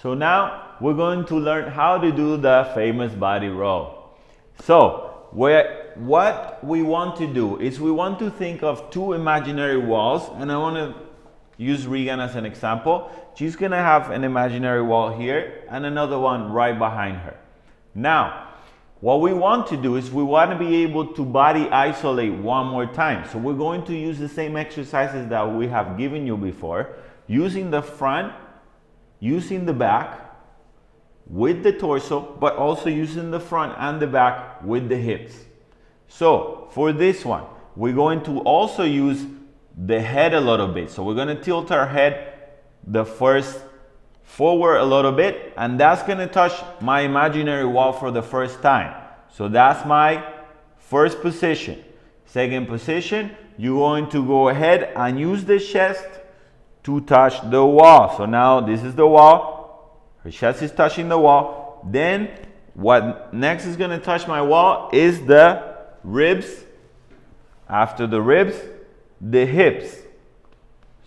So now we're going to learn how to do the famous body roll. So what we want to do is we want to think of two imaginary walls, and I want to use Regan as an example. She's going to have an imaginary wall here and another one right behind her. Now, what we want to do is we want to be able to body isolate one more time. So we're going to use the same exercises that we have given you before, using the front, using the back with the torso, but also using the front and the back with the hips. So for this one, we're going to also use the head a little bit. So we're going to tilt our head the first forward a little bit, and that's going to touch my imaginary wall for the first time. So that's my first position. Second position, you're going to go ahead and use the chest to touch the wall. So now this is the wall, her chest is touching the wall. Then what next is going to touch my wall is the ribs. After the ribs, the hips.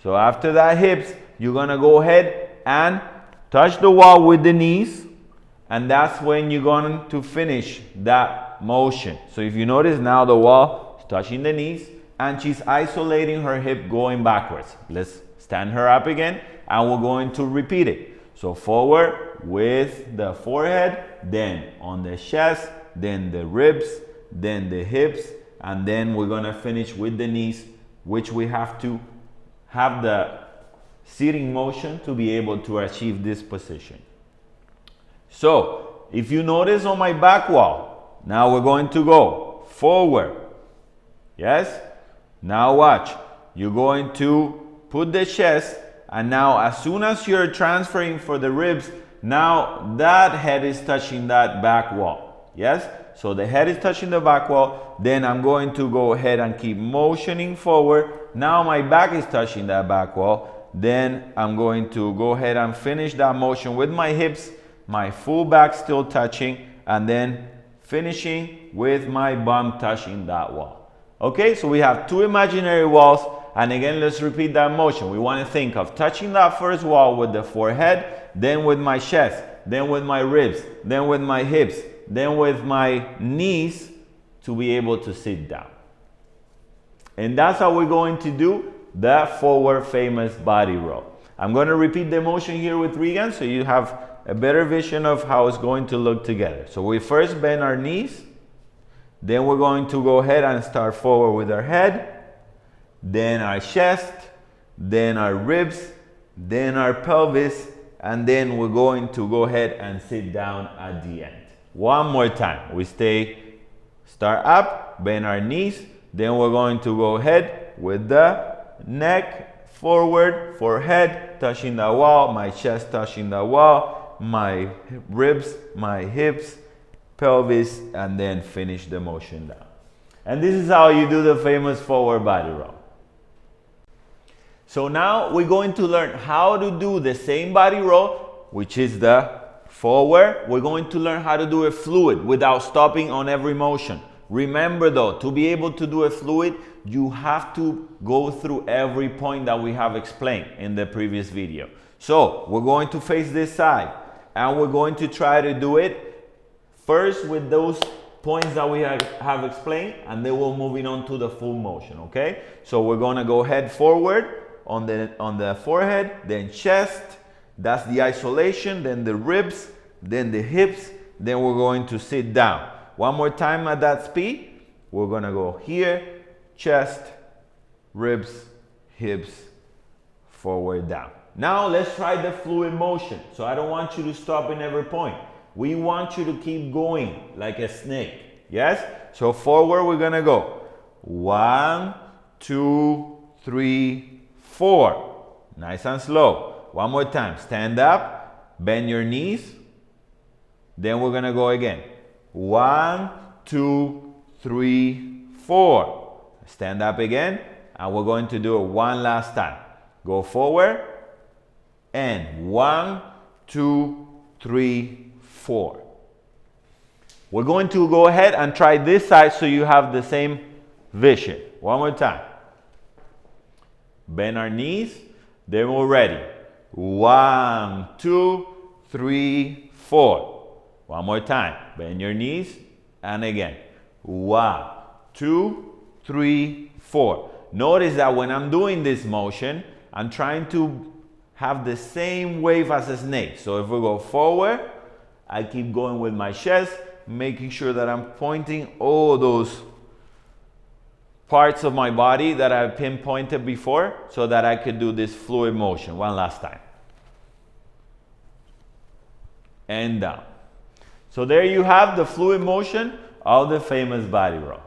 So after that hips, you're going to go ahead and touch the wall with the knees, and that's when you're going to finish that motion. So if you notice now, the wall is touching the knees and she's isolating her hip going backwards. Let's stand her up again, and we're going to repeat it. So forward with the forehead, then on the chest, then the ribs, then the hips, and then we're going to finish with the knees, which we have to have the sitting motion to be able to achieve this position. So if you notice on my back wall, now we're going to go forward. Yes? Now watch. You're going to put the chest, and now as soon as you're transferring for the ribs, now that head is touching that back wall. Yes? So the head is touching the back wall. Then I'm going to go ahead and keep motioning forward. Now my back is touching that back wall. Then I'm going to go ahead and finish that motion with my hips, my full back still touching, and then finishing with my bum touching that wall. Okay, so we have two imaginary walls, and again, let's repeat that motion. We want to think of touching that first wall with the forehead, then with my chest, then with my ribs, then with my hips, then with my knees to be able to sit down. And that's how we're going to do the forward famous body roll. I'm going to repeat the motion here with Regan so you have a better vision of how it's going to look together. So we first bend our knees, then we're going to go ahead and start forward with our head, then our chest, then our ribs, then our pelvis, and then we're going to go ahead and sit down at the end. One more time. We start up, bend our knees, then we're going to go ahead with the neck forward, forehead touching the wall, my chest touching the wall, my ribs, my hips, pelvis, and then finish the motion down. And this is how you do the famous forward body roll. So now we're going to learn how to do the same body roll, which is the forward. We're going to learn how to do it fluid without stopping on every motion. Remember though, to be able to do it fluid, you have to go through every point that we have explained in the previous video. So we're going to face this side, and we're going to try to do it first with those points that we have explained, and then we're moving on to the full motion, okay? So we're gonna go head forward on the forehead, then chest, that's the isolation, then the ribs, then the hips, then we're going to sit down. One more time at that speed. We're gonna go here, chest, ribs, hips, forward, down. Now let's try the fluid motion. So I don't want you to stop in every point. We want you to keep going like a snake. Yes? So forward we're gonna go. 1, 2, 3, 4. Nice and slow. One more time. Stand up, bend your knees. Then we're gonna go again. 1, 2, 3, 4. Stand up again, and we're going to do it one last time. Go forward, and 1, 2, 3, 4. We're going to go ahead and try this side so you have the same vision. One more time. Bend our knees, then we're ready. 1, 2, 3, 4. One more time. Bend your knees. And again. 1, 2, 3, 4. Notice that when I'm doing this motion, I'm trying to have the same wave as a snake. So if we go forward, I keep going with my chest, making sure that I'm pointing all those parts of my body that I pinpointed before so that I could do this fluid motion. One last time. And down. So there you have the fluid motion of the famous body roll.